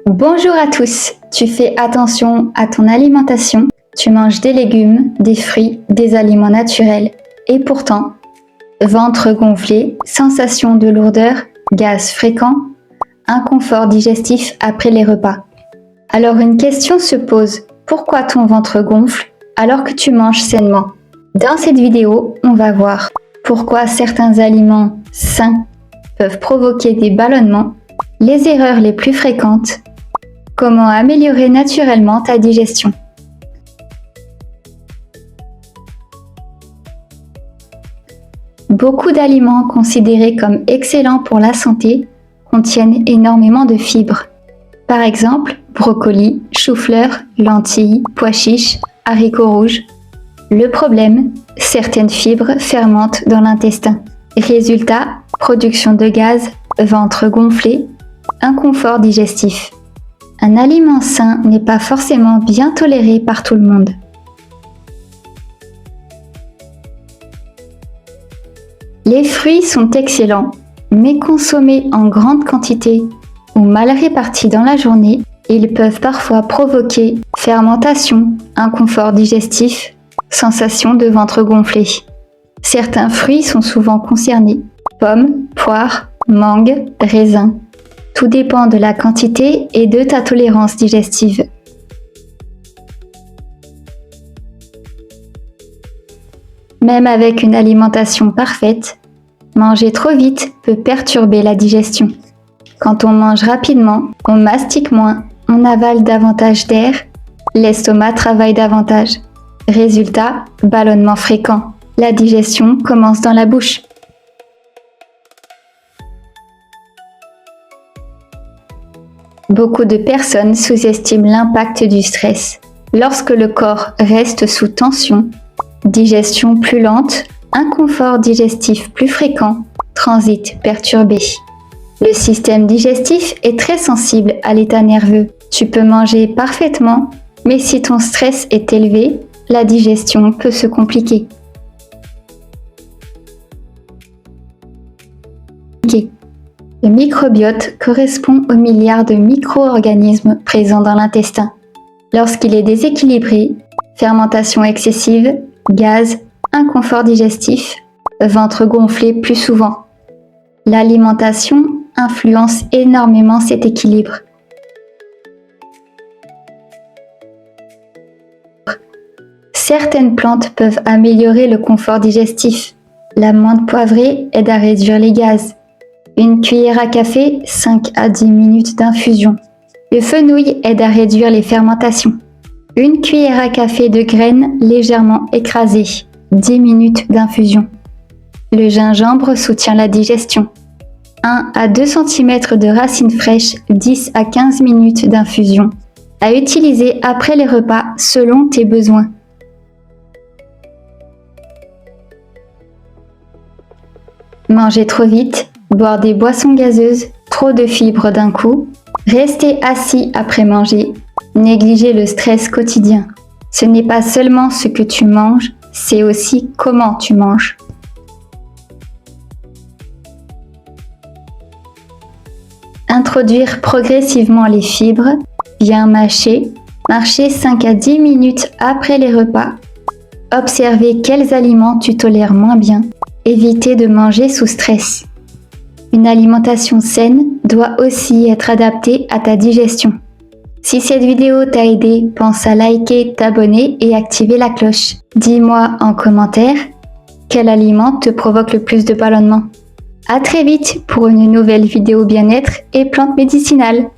Bonjour à tous, tu fais attention à ton alimentation, tu manges des légumes, des fruits, des aliments naturels et pourtant, ventre gonflé, sensation de lourdeur, gaz fréquent, inconfort digestif après les repas. Alors une question se pose, pourquoi ton ventre gonfle alors que tu manges sainement? Dans cette vidéo, on va voir pourquoi certains aliments sains peuvent provoquer des ballonnements, les erreurs les plus fréquentes, comment améliorer naturellement ta digestion. Beaucoup d'aliments considérés comme excellents pour la santé contiennent énormément de fibres. Par exemple, brocoli, chou-fleur, lentilles, pois chiches, haricots rouges. Le problème, certaines fibres fermentent dans l'intestin. Résultat, production de gaz, ventre gonflé, inconfort digestif. Un aliment sain n'est pas forcément bien toléré par tout le monde. Les fruits sont excellents, mais consommés en grande quantité ou mal répartis dans la journée, ils peuvent parfois provoquer fermentation, inconfort digestif, sensation de ventre gonflé. Certains fruits sont souvent concernés, pommes, poires, mangues, raisins. Tout dépend de la quantité et de ta tolérance digestive. Même avec une alimentation parfaite, manger trop vite peut perturber la digestion. Quand on mange rapidement, on mastique moins, on avale davantage d'air, l'estomac travaille davantage. Résultat, ballonnement fréquent. La digestion commence dans la bouche. Beaucoup de personnes sous-estiment l'impact du stress. Lorsque le corps reste sous tension, digestion plus lente, inconfort digestif plus fréquent, transit perturbé. Le système digestif est très sensible à l'état nerveux. Tu peux manger parfaitement, mais si ton stress est élevé, la digestion peut se compliquer. Le microbiote correspond aux milliards de micro-organismes présents dans l'intestin. Lorsqu'il est déséquilibré, fermentation excessive, gaz, inconfort digestif, ventre gonflé plus souvent. L'alimentation influence énormément cet équilibre. Certaines plantes peuvent améliorer le confort digestif. La menthe poivrée aide à réduire les gaz. Une cuillère à café, 5 à 10 minutes d'infusion. Le fenouil aide à réduire les fermentations. Une cuillère à café de graines légèrement écrasées, 10 minutes d'infusion. Le gingembre soutient la digestion. 1 à 2 cm de racines fraîches, 10 à 15 minutes d'infusion. À utiliser après les repas selon tes besoins. Manger trop vite, boire des boissons gazeuses, trop de fibres d'un coup, rester assis après manger, négliger le stress quotidien. Ce n'est pas seulement ce que tu manges, c'est aussi comment tu manges. Introduire progressivement les fibres, bien mâcher, marcher 5 à 10 minutes après les repas, observer quels aliments tu tolères moins bien, éviter de manger sous stress. Une alimentation saine doit aussi être adaptée à ta digestion. Si cette vidéo t'a aidé, pense à liker, t'abonner et activer la cloche. Dis-moi en commentaire quel aliment te provoque le plus de ballonnements. À très vite pour une nouvelle vidéo bien-être et plantes médicinales.